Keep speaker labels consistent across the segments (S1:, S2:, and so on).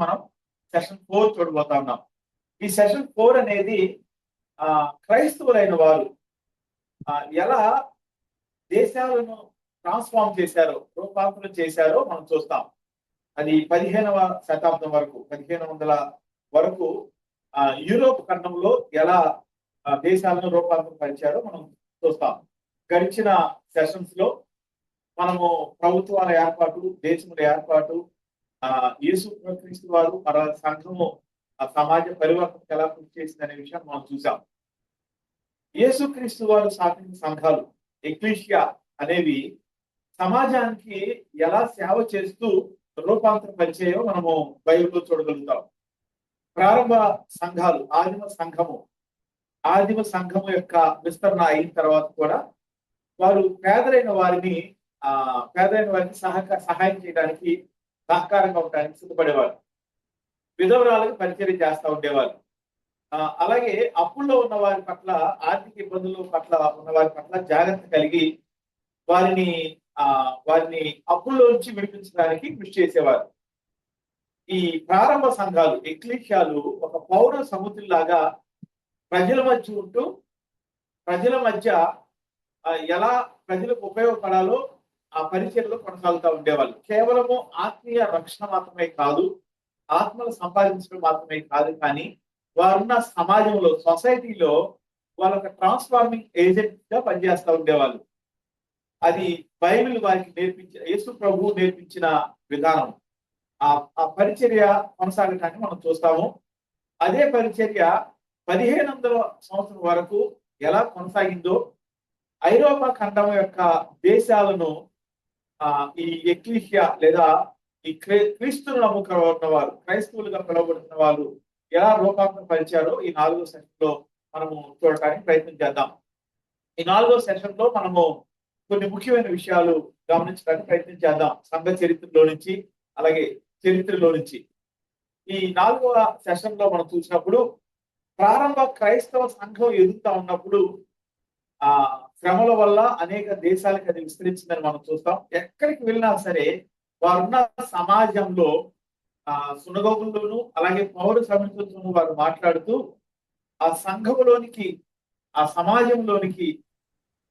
S1: మనం సెషన్ 4 చూడబోతా ఉన్నాం. ఈ సెషన్ 4 అనేది క్రైస్తవులైన వారు ఎలా దేశాలను ట్రాన్స్ఫార్మ్ చేశారో, రూపాంతరం చేశారో మనం చూస్తాం. అది 15వ శతాబ్దం వరకు, 1500 వరకు యూరోప్ ఖండంలో ఎలా దేశాలను రూపాంతరం పరిచారో మనం చూస్తాం. గడిచిన సెషన్స్ లో మనము ప్రభుత్వాల ఏర్పాటు, దేశముల ఏర్పాటు, యేసు క్రీస్తు వారు మన సంఘము సమాజ పరివర్తనకు ఎలా కృషి చేసిందనే విషయాన్ని మనం చూసాం. యేసు క్రీస్తు వారు స్థాపించిన సంఘాలు, ఎక్లీషియా అనేవి సమాజానికి ఎలా సేవ చేస్తూ రూపాంతరం పరిచయో మనము బైబిల్లో చూడగలుగుతాం. ప్రారంభ సంఘాలు, ఆదిమ సంఘము యొక్క విస్తరణ అయిన తర్వాత కూడా వారు పేదలైన వారిని సహాయం చేయడానికి, సహకారంగా ఉండడానికి సిద్ధపడేవారు. విధవరాలకు పరిచయం చేస్తూ ఉండేవారు. అలాగే అప్పుల్లో ఉన్న వారి పట్ల, ఆర్థిక ఇబ్బందుల పట్ల ఉన్న వారి పట్ల జాగ్రత్త కలిగి వారిని అప్పుల్లో నుంచి విడిపించడానికి కృషి చేసేవారు. ఈ ప్రారంభ సంఘాలు, ఎక్లీషియాలు ఒక పౌర సముద్రంలాగా ప్రజల మధ్య ఉంటూ, ప్రజల మధ్య ఎలా ప్రజలకు ఉపయోగపడాలో ఆ పరిచయంలో కొనసాగుతూ ఉండేవాళ్ళు. కేవలము ఆత్మీయ రక్షణ మాత్రమే కాదు, ఆత్మలు సంపాదించడం మాత్రమే కాదు, కానీ వారున్న సమాజంలో, సొసైటీలో వాళ్ళొక ట్రాన్స్ఫార్మింగ్ ఏజెంట్ గా పనిచేస్తూ ఉండేవాళ్ళు. అది బైబిల్ వారికి యేసు ప్రభువు నేర్పించిన విధానం. ఆ పరిచర్య కొనసాగటాన్ని మనం చూస్తాము. అదే పరిచర్య 1500వ సంవత్సరం వరకు ఎలా కొనసాగిందో, ఐరోపా ఖండం యొక్క దేశాలను ఈ ఎక్లీషియా లేదా ఈ క్రీస్తును నమ్ముకున్న వారు, క్రైస్తవులుగా పిలువబడుతున్న వాళ్ళు ఎలా రూపాంతరం పరిచారో ఈ 4వ సెషన్ లో మనము చూడటానికి ప్రయత్నం చేద్దాం. ఈ 4వ సెషన్ లో మనము కొన్ని ముఖ్యమైన విషయాలు గమనించడానికి ప్రయత్నం చేద్దాం. సంఘ చరిత్రలో నుంచి, అలాగే చరిత్రలో నుంచి. ఈ 4వ సెషన్ లో మనం చూసినప్పుడు ప్రారంభ క్రైస్తవ సంఘం ఎదుగుతా ఉన్నప్పుడు శ్రమల వల్ల అనేక దేశాలకు అది విస్తరించిందని మనం చూస్తాం. ఎక్కడికి వెళ్ళినా సరే వారున్న సమాజంలో సునగోగుల్లోనూ అలాగే పౌర సమితులతోనూ వారు మాట్లాడుతూ ఆ సంఘములోనికి, ఆ సమాజంలోనికి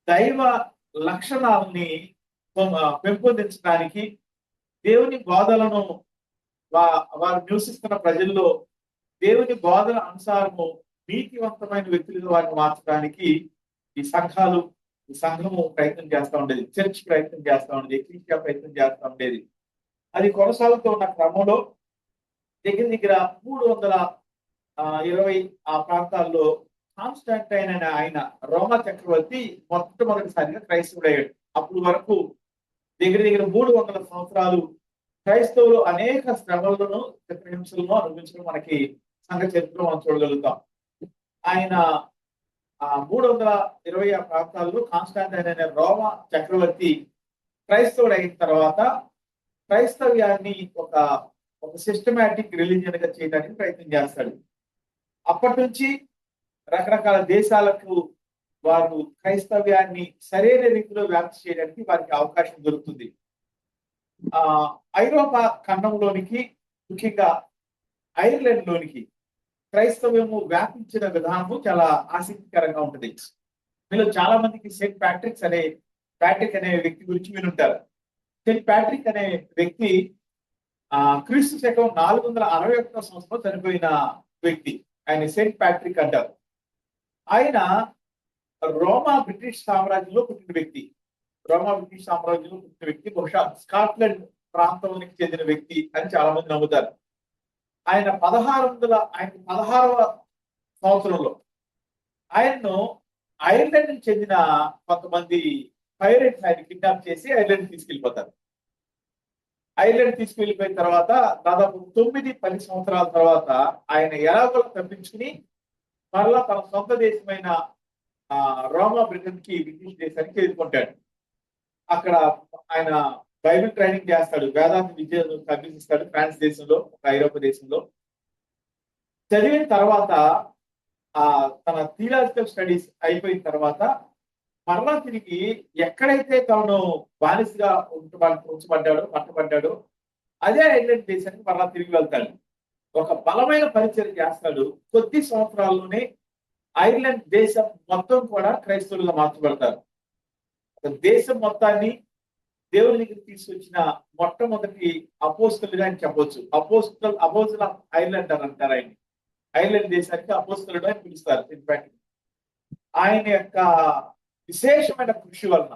S1: దైవ లక్షణాలని పెంపొందించడానికి, దేవుని బోధలను వారు నివసిస్తున్న ప్రజల్లో దేవుని బోధన అనుసారము నీతివంతమైన వ్యక్తులుగా వారిని మార్చడానికి ఈ సంఘము ప్రయత్నం చేస్తూ ఉండేది. చర్చ్ ప్రయత్నం చేస్తూ ఉండేది, ఎక్లీషియా ప్రయత్నం చేస్తూ ఉండేది. అది కొనసాగుతూ ఉన్న క్రమంలో దగ్గర 320 ఆ ప్రాంతాల్లో కాన్స్టాంటైన్ అనే ఆయన, రోమా చక్రవర్తి, మొట్టమొదటిసారిగా క్రైస్తవుడయ్యాడు. అప్పుడు వరకు దగ్గర 300 సంవత్సరాలు క్రైస్తవులు అనేక శ్రమలను, చిత్రహింసలను అనుభవించడం మనకి సంఘ చరిత్రలో మనం చూడగలుగుతాం. ఆయన 320 ఆ ప్రాంతాల్లో కాన్స్టాంటైన్ అనే రోమా చక్రవర్తి క్రైస్తవుడు అయిన తర్వాత క్రైస్తవ్యాన్ని ఒక సిస్టమాటిక్ రిలీజియన్ గా చేయడానికి ప్రయత్నం చేస్తాడు. అప్పటి నుంచి రకరకాల దేశాలకు వారు క్రైస్తవ్యాన్ని సరైన రీతిలో వ్యాప్తి చేయడానికి వారికి అవకాశం దొరుకుతుంది. ఐరోపా ఖండంలోనికి, ముఖ్యంగా ఐర్లాండ్ లోనికి క్రైస్తవ్యము వ్యాపించిన విధానము చాలా ఆసక్తికరంగా ఉంటుంది. మీలో చాలా మందికి సెయింట్ ప్యాట్రిక్ అనే వ్యక్తి గురించి వినుంటారు. సెయింట్ ప్యాట్రిక్ అనే వ్యక్తి క్రీస్తు శకం 461 సంవత్సరంలో చనిపోయిన వ్యక్తి. ఆయన సెయింట్ ప్యాట్రిక్ అంటారు. ఆయన రోమా బ్రిటిష్ సామ్రాజ్యంలో పుట్టిన వ్యక్తి. బహుశా స్కాట్లాండ్ ప్రాంతానికి చెందిన వ్యక్తి అని చాలా మంది నమ్ముతారు. ఆయన 16వ సంవత్సరంలో ఆయన్ను ఐర్లాండ్కి చెందిన కొంతమంది పైరేట్స్ ఆయన కిడ్నాప్ చేసి ఐర్లాండ్ తీసుకెళ్లిపోతారు. ఐర్లాండ్ తీసుకెళ్లిపోయిన తర్వాత దాదాపు 9-10 సంవత్సరాల తర్వాత ఆయన ఎలాగో తప్పించుకుని మరలా తన సొంత దేశమైన రోమా బ్రిటన్కి, బ్రిటిష్ దేశానికి చేరుకుంటాడు. అక్కడ ఆయన బైబిల్ ట్రైనింగ్ చేస్తాడు, వేదాంత విద్యను అభ్యసిస్తాడు ఫ్రాన్స్ దేశంలో, ఐరోపా దేశంలో. చదివిన తర్వాత తన థియలాజికల్ స్టడీస్ అయిపోయిన తర్వాత మరలా తిరిగి ఎక్కడైతే తను బానిసగా పట్టబడ్డాడో అదే ఐర్లాండ్ దేశానికి మరలా తిరిగి వెళ్తాడు. ఒక బలమైన పరిచయం చేస్తాడు. కొద్ది సంవత్సరాల్లోనే ఐర్లాండ్ దేశం మొత్తం కూడా క్రైస్తవులుగా మార్చబడతారు. దేశం మొత్తాన్ని దేవుని దగ్గరికి తీసుకొచ్చిన మొట్టమొదటి అపోస్తలుగా అని చెప్పొచ్చు. అపోజిల్ ఆఫ్ ఐర్లాండ్ అని అంటారు ఆయన. ఐర్లాండ్ దేశానికి అపోస్తలుడు అని పిలుస్తారు. ఇన్ఫాక్ట్ ఆయన యొక్క విశేషమైన కృషి వలన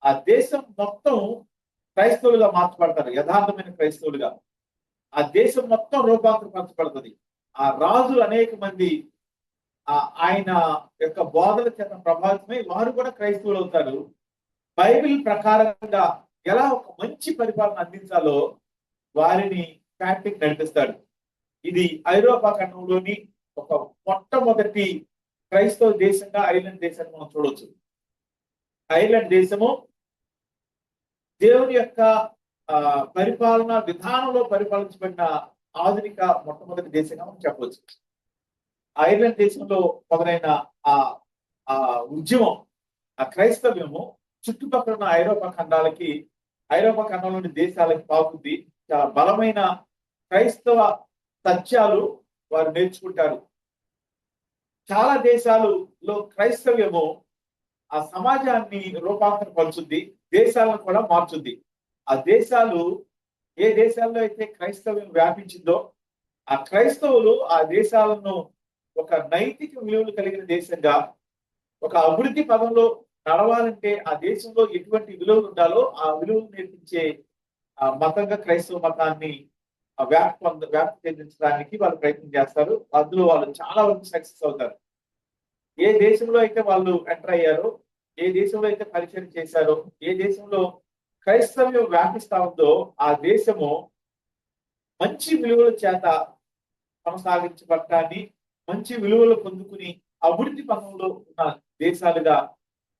S1: ఆ దేశం మొత్తం క్రైస్తవులుగా మార్చబడతారు. యథార్థమైన క్రైస్తవులుగా ఆ దేశం మొత్తం రూపాంతరపరచబడుతుంది. ఆ రాజులు అనేక మంది ఆయన యొక్క బోధన చేత ప్రభావితమై వారు కూడా క్రైస్తవులు అవుతారు. బైబిల్ ప్రకారంగా ఎలా ఒక మంచి పరిపాలన అందించాలో వారిని ప్యాట్రిక్ నడిపిస్తాడు. ఇది ఐరోపా ఖండంలోని ఒక మొట్టమొదటి క్రైస్తవ దేశంగా ఐర్లాండ్ దేశాన్ని మనం చూడవచ్చు. ఐర్లాండ్ దేశము దేవుని యొక్క పరిపాలన విధానంలో పరిపాలించబడిన ఆధునిక మొట్టమొదటి దేశంగా మనం చెప్పవచ్చు. ఐర్లాండ్ దేశంలో మొదలైన ఆ ఉద్యమం, ఆ క్రైస్తవ్యము చుట్టుపక్కల ఉన్న ఐరోపా ఖండంలోని దేశాలకి పాకుద్ది. చాలా బలమైన క్రైస్తవ సత్యాలు వారు నేర్చుకుంటారు. చాలా దేశాలలో క్రైస్తవ్యము ఆ సమాజాన్ని రూపాంతరపరుచుద్ది, దేశాలను కూడా మార్చుద్ది. ఆ దేశాలు ఏ దేశాల్లో అయితే క్రైస్తవ్యం వ్యాపించిందో ఆ క్రైస్తవులు ఆ దేశాలను ఒక నైతిక విలువలు కలిగిన దేశంగా, ఒక అభివృద్ధి పదంలో నడవాలంటే ఆ దేశంలో ఎటువంటి విలువలు ఉండాలో ఆ విలువలు నేర్పించే మతంగా క్రైస్తవ మతాన్ని వ్యాప్తి చెందించడానికి వాళ్ళు ప్రయత్నం చేస్తారు. అందులో వాళ్ళు చాలా వరకు సక్సెస్ అవుతారు. ఏ దేశంలో అయితే వాళ్ళు ఎంటర్ అయ్యారో, ఏ దేశంలో అయితే పరిచయం చేశారో, ఏ దేశంలో క్రైస్తవ్యం వ్యాపిస్తా ఉందో ఆ దేశము మంచి విలువల చేత కొనసాగించబడటాన్ని, మంచి విలువలు పొందుకుని అభివృద్ధి పథంలో ఉన్న దేశాలుగా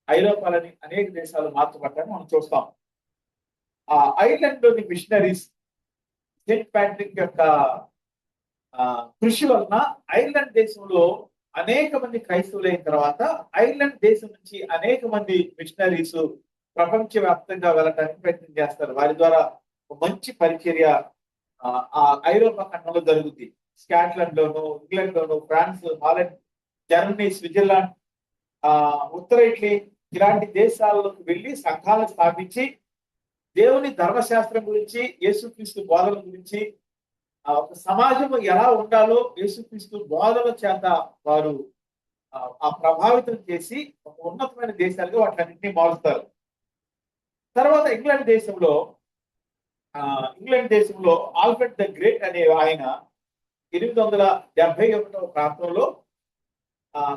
S1: ఐరోపాలని అనేక దేశాలు మార్చబడ్డాన్ని మనం చూస్తాం. ఆ ఐర్లాండ్ లోని మిషనరీస్ సెయింట్ ప్యాట్రిక్ యొక్క కృషి వలన ఐర్లాండ్ దేశంలో అనేక మంది క్రైస్తవులు అయిన తర్వాత ఐర్లాండ్ దేశం నుంచి అనేక మంది మిషనరీస్ ప్రపంచ వ్యాప్తంగా వెళ్ళడానికి ప్రయత్నం చేస్తారు. వారి ద్వారా మంచి పరిచర్య ఆ ఐరోపా ఖండంలో జరుగుతుంది. స్కాట్లాండ్ లోను, ఇంగ్లాండ్ లోను, ఫ్రాన్స్, హాలండ్, జర్మనీ, స్విట్జర్లాండ్, ఉత్తర ఇటలీ ఇలాంటి దేశాలకు వెళ్ళి సంఘాలను స్థాపించి దేవుని ధర్మశాస్త్రం గురించి, యేసుక్రీస్తు బోధన గురించి, ఒక సమాజం ఎలా ఉండాలో యేసుక్రీస్తు బోధన చేత వారు ఆ ప్రభావితం చేసి ఒక ఉన్నతమైన దేశాలుగా వాటిని మారుస్తారు. తర్వాత ఇంగ్లాండ్ దేశంలో ఆల్ఫ్రెడ్ ద గ్రేట్ అనే ఆయన 871 ప్రాంతంలో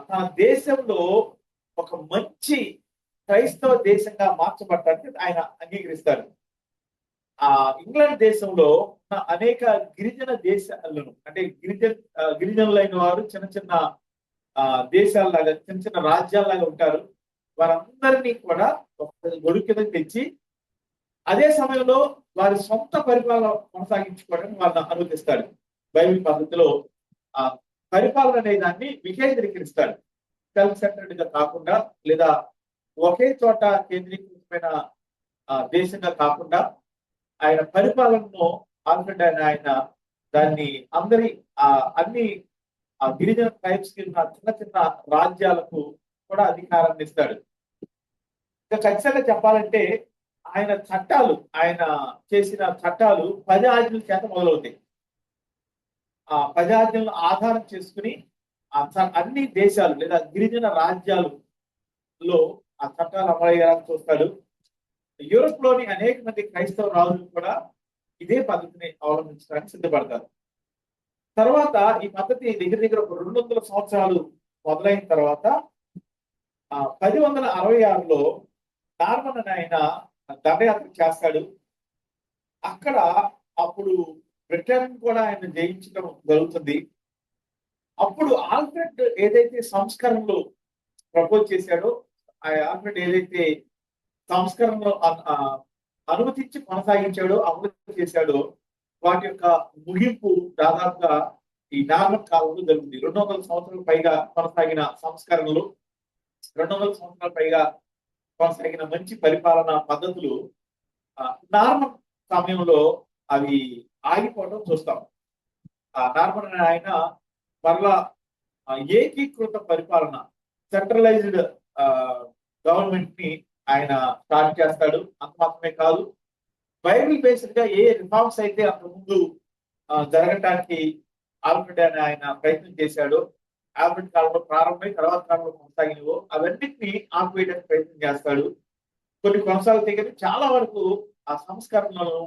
S1: తన దేశంలో ఒక మంచి క్రైస్తవ దేశంగా మార్చబడటానికి ఆయన అంగీకరిస్తారు. ఇంగ్లాండ్ దేశంలో ఉన్న అనేక గిరిజన దేశాలను, అంటే గిరిజనులైన వారు చిన్న చిన్న దేశాలలాగా, చిన్న చిన్న రాజ్యాల్లాగా ఉంటారు. వారందరినీ కూడా ఒక గొడుగు కింద తెచ్చి అదే సమయంలో వారి సొంత పరిపాలన కొనసాగించుకోవడానికి వాళ్ళని అనుమతిస్తాడు. బైబిల్ పద్ధతిలో పరిపాలన అనే దాన్ని వికేంద్రీకరిస్తాడు. సెల్ఫ్ సెంటర్డ్ గా కాకుండా, లేదా ఒకే చోట కేంద్రీకృతమైన దేశంగా కాకుండా ఆయన పరిపాలనను ఆల్ఫ్రెడ్ ఆయన దాన్ని అన్ని గిరిజన ట్రైబ్స్ కి ఉన్న చిన్న చిన్న రాజ్యాలకు కూడా అధికారాన్ని ఇస్తాడు. ఇంకా ఖచ్చితంగా చెప్పాలంటే ఆయన చేసిన చట్టాలు 10 ఆజ్ఞల చేత మొదలవుతాయి. ఆ 10 ఆజ్ఞలను ఆధారం చేసుకుని అన్ని దేశాలు లేదా గిరిజన రాజ్యాలలో ఆ చట్టాలు అమలయ్యేలా చూస్తాడు. యూరోప్ లోని అనేక మంది క్రైస్తవ రాజులు కూడా ఇదే పద్ధతిని అవలంబించడానికి సిద్ధపడతారు. తర్వాత ఈ పద్ధతి దగ్గర ఒక 200 సంవత్సరాలు మొదలైన తర్వాత 1066లో నార్మన్ అని ఆయన దండయాత్ర చేస్తాడు. అక్కడ అప్పుడు బ్రిటన్ కూడా ఆయన జయించడం జరుగుతుంది. అప్పుడు ఆల్ఫ్రెడ్ ఏదైతే సంస్కరణలు ప్రపోజ్ చేశాడో, ఆ ఆల్ఫ్రెడ్ ఏదైతే సంస్కరణలు అనుమతించి కొనసాగించాడో, అమలు చేశాడో, వాటి యొక్క ముగింపు దాదాపుగా ఈ నార్మన్ కాలంలో జరుగుతుంది. 200 సంవత్సరాల పైగా కొనసాగిన సంస్కరణలు, 200 సంవత్సరాల పైగా కొనసాగిన మంచి పరిపాలనా పద్ధతులు నార్మన్ సమయంలో అవి ఆగిపోవడం చూస్తాం. నార్మన్ అనే ఆయన మరలా ఏకీకృత పరిపాలన, సెంట్రలైజ్డ్ గవర్నమెంట్ ని ఆయన స్టార్ట్ చేస్తాడు. అంత మాత్రమే కాదు, బైబిల్ బేస్డ్ గా ఏ రిఫార్మ్స్ అయితే అంత ముందు జరగటానికి ఆల్ఫ్రెడ్ అని ఆయన ప్రయత్నం చేశాడు, ఆల్ఫ్రెడ్ కాలంలో ప్రారంభమై తర్వాత కాలంలో కొనసాగినవో అవన్నిటిని ఆపివేయడానికి ప్రయత్నం చేస్తాడు. కొన్ని కొనసాగుతాయి కానీ చాలా వరకు ఆ సంస్కరణలను,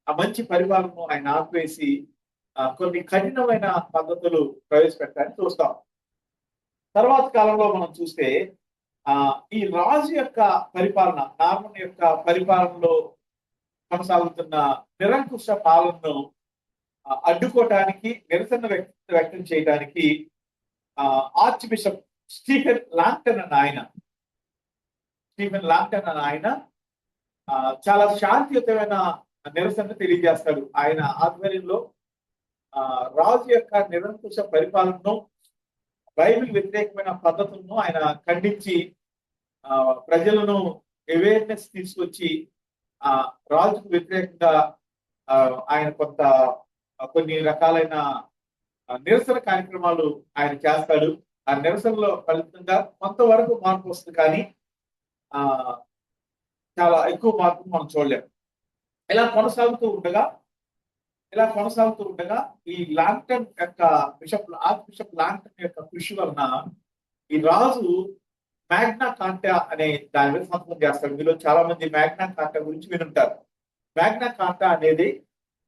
S1: ఆ మంచి పరిపాలనను ఆయన ఆపివేసి కొన్ని కఠినమైన పద్ధతులు ప్రవేశపెట్టడానికి చూస్తాం. తర్వాత కాలంలో మనం చూస్తే ఈ రాజు యొక్క పరిపాలన, నార్మన్ యొక్క పరిపాలనలో కొనసాగుతున్న నిరంకుశ పాలనను అడ్డుకోవటానికి, నిరసన వ్యక్తం చేయడానికి ఆర్చ్ బిషప్ స్టీఫెన్ లాంగ్టన్ అన్న ఆయన చాలా శాంతియుతమైన నిరసన తెలియజేస్తాడు. ఆయన ఆధ్వర్యంలో రాజు యొక్క నిరంకుశ పరిపాలనను, బైబిల్ వ్యతిరేకమైన పద్ధతులను ఆయన ఖండించి ప్రజలను అవేర్నెస్ తీసుకొచ్చి రాజుకు వ్యతిరేకంగా ఆయన కొన్ని రకాలైన నిరసన కార్యక్రమాలు ఆయన చేస్తాడు. ఆ నిరసనలో ఫలితంగా కొంతవరకు మార్పు వస్తుంది, కానీ చాలా ఎక్కువ మార్పు మనం చూడలేము. ఇలా కొనసాగుతూ ఉండగా ఈ లాంగ్టన్ యొక్క ఆర్చ్ బిషప్ లాంగ్టన్ యొక్క కృషి వలన ఈ రాజు మ్యాగ్నా కార్టా అనే దాని మీద సంతకం చేస్తాడు. మీలో చాలా మంది మ్యాగ్నా కార్టా గురించి వినుంటారు. మ్యాగ్నా కార్టా అనేది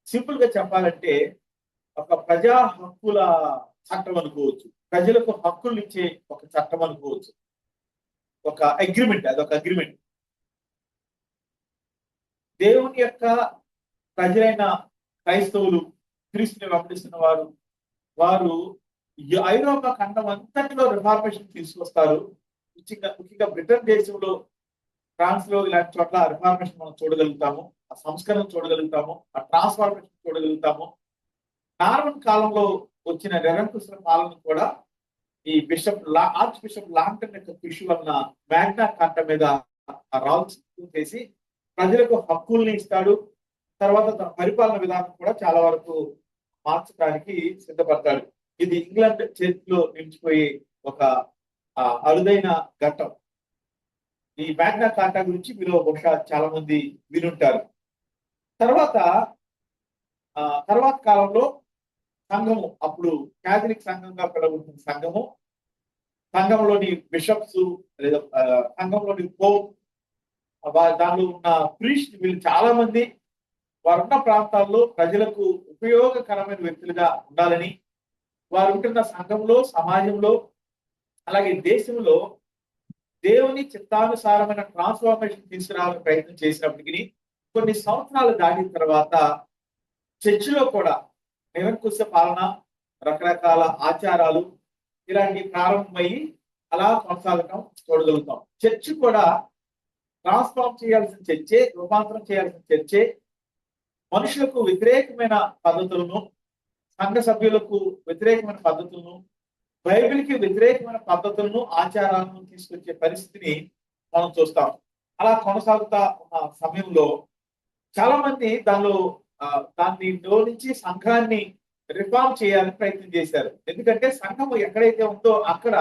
S1: సింపుల్ గా చెప్పాలంటే ఒక ప్రజా హక్కుల చట్టం అనుకోవచ్చు, ప్రజలకు హక్కులు ఇచ్చే ఒక చట్టం అనుకోవచ్చు, ఒక అగ్రిమెంట్. అదొక అగ్రిమెంట్. దేవుని యొక్క ప్రజలైన క్రైస్తవులు, క్రీస్తుని వెంబడిస్తున్న వారు ఐరోపా ఖండం అంతటిలో రిఫార్మేషన్ తీసుకొస్తారు. ముఖ్యంగా బ్రిటన్ దేశంలో, ఫ్రాన్స్ లో ఇలాంటి చోట్ల రిఫార్మేషన్ మనం చూడగలుగుతాము, ఆ సంస్కరణ చూడగలుగుతాము, ఆ ట్రాన్స్ఫార్మేషన్ చూడగలుగుతాము. నార్మన్ కాలంలో వచ్చిన నిరంకుశ పాలన కూడా ఈ ఆర్చ్ బిషప్ లాంగ్టన్ యొక్క కృషి వలన మ్యాగ్నా కార్టా మీద రాజు చేసి ప్రజలకు హక్కుల్ని ఇస్తాడు. తర్వాత తన పరిపాలన విధానం కూడా చాలా వరకు మార్చడానికి సిద్ధపడతాడు. ఇది ఇంగ్లాండ్ చేతిలో నిలిచిపోయి ఒక అరుదైన ఘట్టం. ఈ మ్యాగ్నా కార్టా గురించి మీరు బహుశా చాలా మంది వినుంటారు. తర్వాత కాలంలో సంఘము, అప్పుడు క్యాథలిక్ సంఘంగా పిలువబడుతున్న సంఘంలోని బిషప్స్ లేదా సంఘంలోని పోప్, దానిలో ఉన్న ప్రీస్ట్, వీళ్ళు చాలా మంది వారున్న ప్రాంతాల్లో ప్రజలకు ఉపయోగకరమైన వ్యక్తులుగా ఉండాలని, వారు ఉంటున్న సంఘంలో, సమాజంలో, అలాగే దేశంలో దేవుని చిత్తానుసారమైన ట్రాన్స్ఫార్మేషన్ తీసుకురావాలని ప్రయత్నం చేసినప్పటికీ కొన్ని సంవత్సరాలు దాటిన తర్వాత చర్చిలో కూడా నిరంకుశ పాలన, రకరకాల ఆచారాలు ఇలాంటి ప్రారంభమయ్యి అలా కొనసాగటం చూడగలుగుతాం. చర్చి కూడా ట్రాన్స్ఫార్మ్ చేయాల్సిన చర్చే, రూపాంతరం చేయాల్సిన చర్చే మనుషులకు వ్యతిరేకమైన పద్ధతులను, సంఘ సభ్యులకు వ్యతిరేకమైన పద్ధతులను, బైబిల్కి వ్యతిరేకమైన పద్ధతులను, ఆచారాలను తీసుకొచ్చే పరిస్థితిని మనం చూస్తాం. అలా కొనసాగుతా ఉన్న సమయంలో చాలా మంది దానిలో నుంచి సంఘాన్ని రిఫార్మ్ చేయాలని ప్రయత్నం చేశారు. ఎందుకంటే సంఘం ఎక్కడైతే ఉందో అక్కడ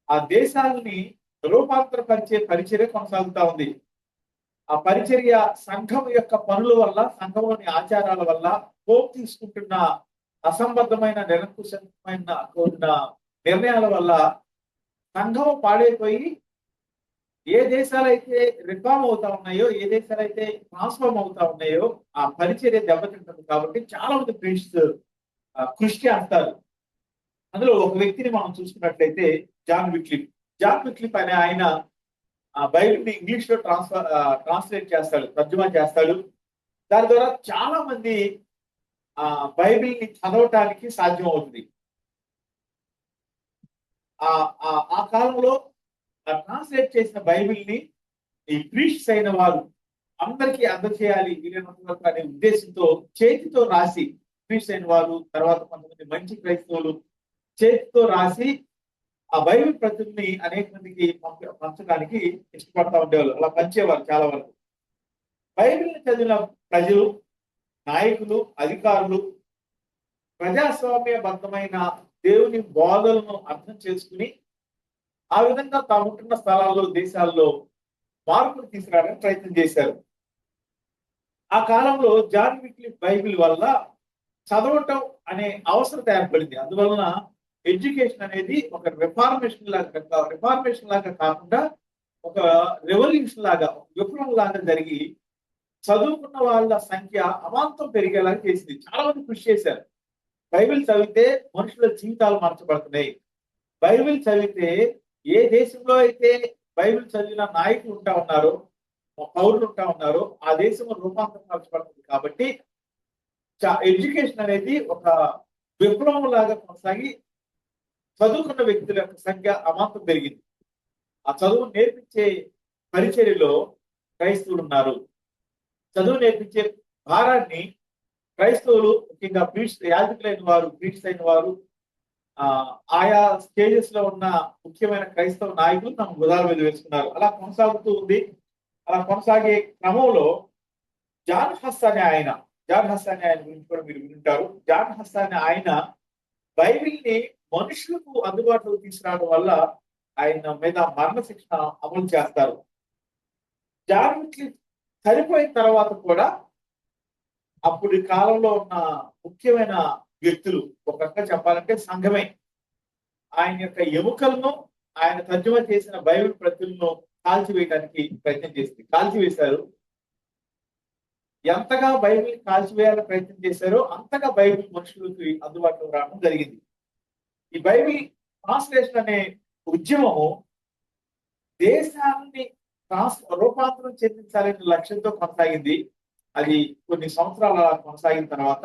S1: ఆ దేశాలని రూపాంతరపరిచే పరిచర్య కొనసాగుతా ఉంది. ఆ పరిచర్య సంఘం యొక్క పనుల వల్ల, సంఘంలోని ఆచారాల వల్ల, పోపు తీసుకుంటున్న అసంబద్ధమైన, నిరంకుశమైన నిర్ణయాల వల్ల సంఘం పాడైపోయి ఏ దేశాలైతే రిఫార్మ్ అవుతా ఉన్నాయో, ఏ దేశాలైతే ట్రాన్స్ఫార్మ్ అవుతా ఉన్నాయో ఆ పరిచర్య దెబ్బతింటుంది. కాబట్టి చాలా మంది ప్రీస్ట్స్ కృషి చేస్తారు. అందులో ఒక వ్యక్తిని మనం చూసుకున్నట్లయితే జాన్ విక్లిఫ్ అనే ఆయన బైబిల్ ని ఇంగ్లీష్ లో ట్రాన్స్లేట్ చేస్తాడు, తర్జుమా చేస్తాడు. దాని ద్వారా చాలా మంది బైబిల్ ని చదవటానికి సాధ్యం అవుతుంది. ఆ కాలంలో ట్రాన్స్లేట్ చేసిన బైబిల్ ని ఈ ప్రీస్ట్స్ అయిన వారు అందరికీ అందజేయాలి వీలైనంత అనే ఉద్దేశంతో చేతితో రాసి, ప్రీస్ట్స్ అయిన వారు, తర్వాత కొంతమంది మంచి క్రైస్తవులు చేతితో రాసి ఆ బైబిల్ ప్రతుల్ని అనేక మందికి పంచడానికి ఇష్టపడతా ఉండేవాళ్ళు. అలా పంచేవారు చాలా వరకు. బైబిల్ని చదివిన ప్రజలు, నాయకులు, అధికారులు ప్రజాస్వామ్యబద్ధమైన దేవుని బోధలను అర్థం చేసుకుని ఆ విధంగా తాము ఉంటున్న స్థలాల్లో దేశాల్లో మార్పులు తీసుకురావడానికి ప్రయత్నం చేశారు. ఆ కాలంలో జాన్ విక్లిఫ్ బైబిల్ వల్ల చదవటం అనే అవసరం ఏర్పడింది. అందువలన ఎడ్యుకేషన్ అనేది ఒక రిఫార్మేషన్ లాగా కాకుండా ఒక రెవల్యూషన్ లాగా, విప్లవం లాగా జరిగి చదువుకున్న వాళ్ళ సంఖ్య అమాంతం పెరిగేలాగా చేసింది. చాలా మంది కృషి చేశారు. బైబిల్ చదివితే మనుషుల జీవితాలు మార్చబడుతున్నాయి. బైబిల్ చదివితే ఏ దేశంలో అయితే బైబిల్ చదివిన నాయకులు ఉంటా ఉన్నారో, పౌరులు ఉంటా ఉన్నారో ఆ దేశం రూపాంతరం మార్చబడుతుంది. కాబట్టి ఎడ్యుకేషన్ అనేది ఒక విప్లవం లాగా కొనసాగి చదువుకున్న వ్యక్తుల యొక్క సంఖ్య అమాంతం పెరిగింది. ఆ చదువు నేర్పించే పరిచర్యలో క్రైస్తవులు ఉన్నారు. చదువు నేర్పించే భారాన్ని క్రైస్తవులు, ముఖ్యంగా యాజకులైన వారు, ప్రీస్ట్ అయిన వారు, ఆయా స్టేజెస్ లో ఉన్న ముఖ్యమైన క్రైస్తవ నాయకులు తమ భుజాల మీద వేసుకున్నారు. అలా కొనసాగుతూ ఉంది. అలా కొనసాగే క్రమంలో జాన్ హస్ అనే ఆయన గురించి కూడా మీరు వింటారు. జాన్ హస్ అనే ఆయన బైబిల్ ని మనుషులకు అందుబాటులోకి తీసుకురావడం వల్ల ఆయన మీద మరణ శిక్ష అమలు చేస్తారు. జాన్ విక్లిఫ్ చనిపోయిన తర్వాత కూడా అప్పుడు కాలంలో ఉన్న ముఖ్యమైన వ్యక్తులు, ఒక రకంగా చెప్పాలంటే సంఘమే, ఆయన యొక్క ఎముకలను, ఆయన తర్జుమా చేసిన బైబిల్ ప్రతులను కాల్చివేయడానికి ప్రయత్నం చేసింది. కాల్చివేశారు. ఎంతగా బైబిల్ కాల్చివేయాలని ప్రయత్నం చేశారో అంతగా బైబిల్ మనుషులకి అందుబాటులో రావడం జరిగింది. ఈ బైబిల్ ట్రాన్స్లేషన్ అనే ఉద్యమము దేశాన్ని రూపాంతరం చెందించాలనే లక్ష్యంతో కొనసాగింది. అది కొన్ని సంవత్సరాల కొనసాగిన తర్వాత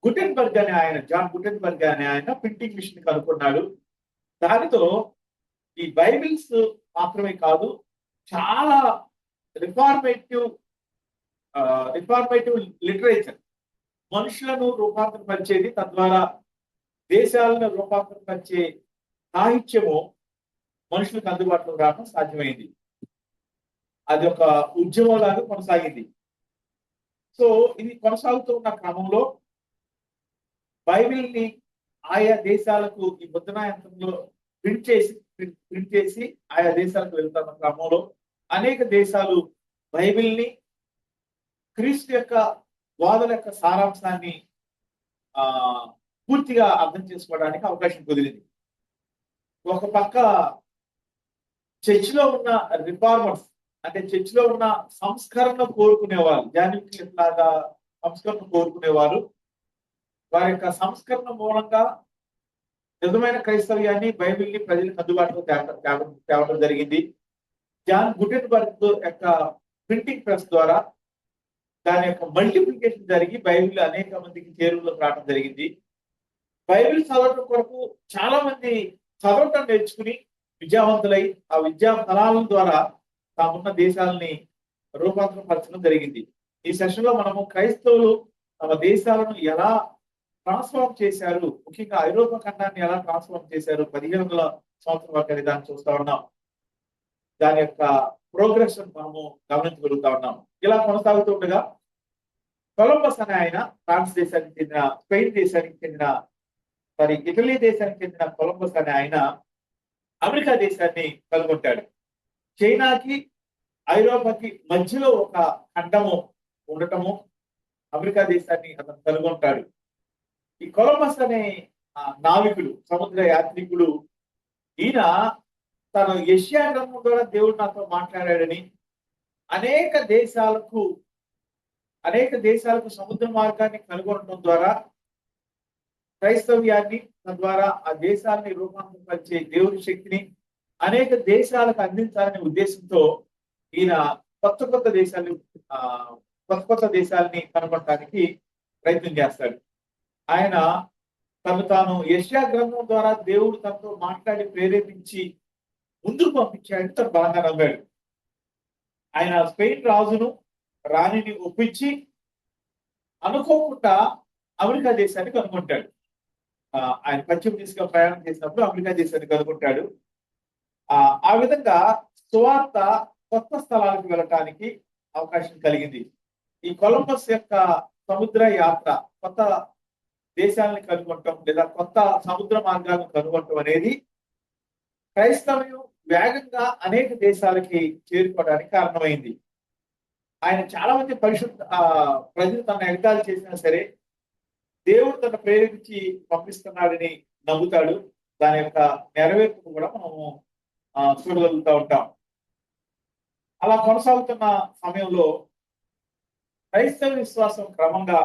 S1: జాన్ గుటెన్బర్గ్ అనే ఆయన ప్రింటింగ్ మిషన్ కనుక్కున్నాడు. దానితో ఈ బైబిల్స్ మాత్రమే కాదు, చాలా రిఫార్మేటివ్ లిటరేచర్, మనుషులను రూపాంతరపరిచేది, తద్వారా దేశాలను రూపాంతరపరిచే సాహిత్యము మనుషులకు అందుబాటులో రావడం సాధ్యమైంది. అది ఒక ఉద్యమంలాగా కొనసాగింది. సో ఇది కొనసాగుతూ ఉన్న క్రమంలో బైబిల్ ని ఆయా దేశాలకు ఈ ముద్రణ యంత్రంలో ప్రింట్ చేసి ఆయా దేశాలకు వెళ్తున్న క్రమంలో అనేక దేశాలు బైబిల్ ని, క్రీస్తు యొక్క వాదన యొక్క సారాంశాన్ని పూర్తిగా అర్థం చేసుకోవడానికి అవకాశం కుదిరింది. ఒక పక్క చర్చిలో ఉన్న రిఫార్మర్స్, అంటే చర్చిలో ఉన్న సంస్కరణ కోరుకునేవాళ్ళు, జాన్ విక్లిఫ్ లాగా సంస్కరణ కోరుకునేవారు, వారి యొక్క సంస్కరణ మూలంగా నిజమైన క్రైస్తవ్యాన్ని, బైబిల్ని ప్రజలకు అందుబాటులో తేవడం జరిగింది. జాన్ గుటెన్బర్గ్ యొక్క ప్రింటింగ్ ప్రెస్ ద్వారా దాని యొక్క మల్టిప్లికేషన్ జరిగి బైబిల్ అనేక మందికి చేరువలోకి రావడం జరిగింది. బైబిల్ చదవడం కొరకు చాలా మంది చదవటం నేర్చుకుని విద్యావంతులై ఆ విద్యా ఫలాల ద్వారా తామున్న దేశాలని రూపాంతరం పరచడం జరిగింది. ఈ సెషన్ లో మనము క్రైస్తవులు తమ దేశాలను ఎలా ట్రాన్స్ఫార్మ్ చేశారు, ముఖ్యంగా ఐరోపా ఖండాన్ని ఎలా ట్రాన్స్ఫార్మ్ చేశారు 1500 సంవత్సరం వరకు అని దాన్ని చూస్తా ఉన్నాం. దాని యొక్క ప్రోగ్రెస్ మనము గమనించగలుగుతా ఉన్నాం. ఇలా కొనసాగుతూ ఉండగా కొలంబస్ అనే ఆయన ఫ్రాన్స్ దేశానికి చెందిన, స్పెయిన్ దేశానికి చెందిన, ఇటలీ దేశానికి చెందిన కొలంబస్ అనే ఆయన అమెరికా దేశాన్ని కనుగొంటాడు. చైనాకి, ఐరోపాకి మధ్యలో ఒక ఖండము ఉండటము, అమెరికా దేశాన్ని అతను కనుగొంటాడు. ఈ కొలంబస్ అనే నావికుడు, సముద్ర యాత్రికుడు, ఈయన తను యెషయా గ్రంథం ద్వారా దేవుడు నాతో మాట్లాడాడని అనేక దేశాలకు సముద్ర మార్గాన్ని కనుగొనడం ద్వారా క్రైస్తవ్యాన్ని, తద్వారా ఆ దేశాన్ని రూపాంతరపరిచే దేవుని శక్తిని అనేక దేశాలకు అందించాలనే ఉద్దేశంతో ఈయన కొత్త కొత్త దేశాలని కనుగొనడానికి ప్రయత్నం చేస్తాడు. ఆయన తాను యెషయా గ్రంథం ద్వారా దేవుడు తనతో మాట్లాడి ప్రేరేపించి ముందుకు పంపించాడని తను బలంగా నమ్మాడు. ఆయన స్పెయిన్ రాణిని ఒప్పించి అనుకోకుండా అమెరికా దేశాన్ని కనుగొంటాడు. ఆయన పశ్చిమ దిశగా ప్రయాణం చేసినప్పుడు అమెరికా దేశాన్ని కనుగొంటాడు. ఆ విధంగా సువార్త కొత్త స్థలాలకు వెళ్ళటానికి అవకాశం కలిగింది. ఈ కొలంబస్ యొక్క సముద్ర యాత్ర, కొత్త దేశాలను కనుగొనటం లేదా కొత్త సముద్ర మార్గాలను కనుగొనటం అనేది క్రైస్తవ్యం వేగంగా అనేక దేశాలకి చేరుకోవడానికి కారణమైంది. ఆయన చాలా మంది ప్రజలు తన ఎగతాళి చేసినా సరే దేవుడు తన ప్రేరేపించి పంపిస్తున్నాడని నమ్ముతాడు. దాని యొక్క నెరవేర్పును కూడా మనము చూడగలుగుతూ ఉంటాం. అలా కొనసాగుతున్న సమయంలో క్రైస్తవ విశ్వాసం క్రమంగా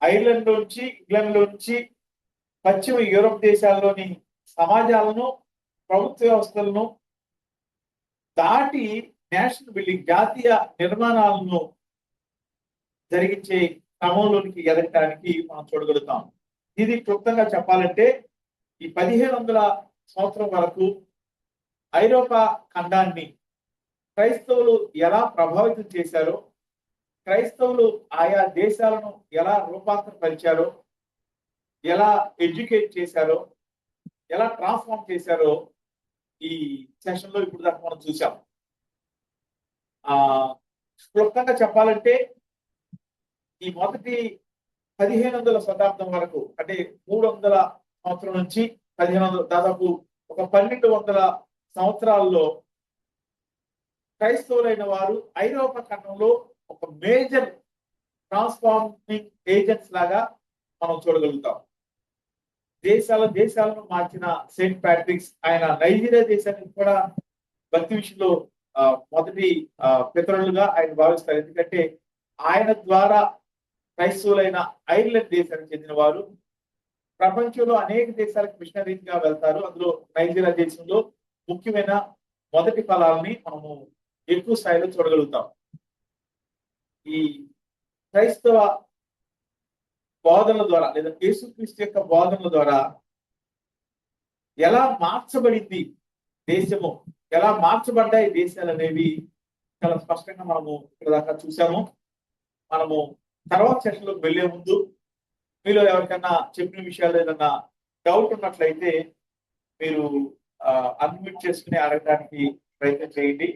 S1: ఐర్లాండ్ నుంచి, ఇంగ్లాండ్ నుంచి, పశ్చిమ యూరోప్ దేశాల్లోని సమాజాలను, ప్రభుత్వ వ్యవస్థలను దాటి నేషనల్ బిల్డింగ్, జాతీయ నిర్మాణాలను జరిగించే క్రమంలోనికి ఎదగటానికి మనం చూడగలుగుతాం. ఇది క్లుప్తంగా చెప్పాలంటే ఈ 1500 సంవత్సరం వరకు ఐరోపా ఖండాన్ని క్రైస్తవులు ఎలా ప్రభావితం చేశారో, క్రైస్తవులు ఆయా దేశాలను ఎలా రూపాంతరపరిచారో, ఎలా ఎడ్యుకేట్ చేశారో, ఎలా ట్రాన్స్ఫార్మ్ చేశారో ఈ సెషన్ లో ఇప్పుడు దాకా మనం చూసాం. క్లుప్తంగా చెప్పాలంటే ఈ మొదటి 1500 శతాబ్దం వరకు, అంటే 300 సంవత్సరం నుంచి 1500, దాదాపు ఒక 1200 సంవత్సరాల్లో క్రైస్తవులైన వారు ఐరోపా ఖండంలో ఒక మేజర్ ట్రాన్స్ఫార్మింగ్ ఏజెంట్స్ లాగా మనం చూడగలుగుతాం. దేశాలను మార్చిన సెయింట్ ప్యాట్రిక్స్, ఆయన నైజీరియా దేశానికి కూడా భక్తి విషయంలో మొదటి పితరులుగా ఆయన భావిస్తారు. ఎందుకంటే ఆయన ద్వారా క్రైస్తవులైన ఐర్లాండ్ దేశానికి చెందిన వారు ప్రపంచంలో అనేక దేశాలకు మిషనరీగా వెళ్తారు. అందులో నైజీరియా దేశంలో ముఖ్యమైన మొదటి ఫలాలని మనము ఎక్కువ స్థాయిలో చూడగలుగుతాం. ఈ క్రైస్తవ బోధనల ద్వారా లేదా యేసుక్రీస్తు యొక్క బోధనల ద్వారా ఎలా మార్చబడింది దేశము, ఎలా మార్చబడ్డాయి దేశాలు అనేవి చాలా స్పష్టంగా మనము ఇక్కడ దాకా చూసాము. మనము తర్వాత సెషన్ లోకి వెళ్లే ముందు మీలో ఎవరికైనా చెప్పిన విషయాలు ఏదన్నా డౌట్ ఉన్నట్లయితే మీరు అన్మ్యూట్ చేసుకుని అడగడానికి ప్రయత్నం చేయండి.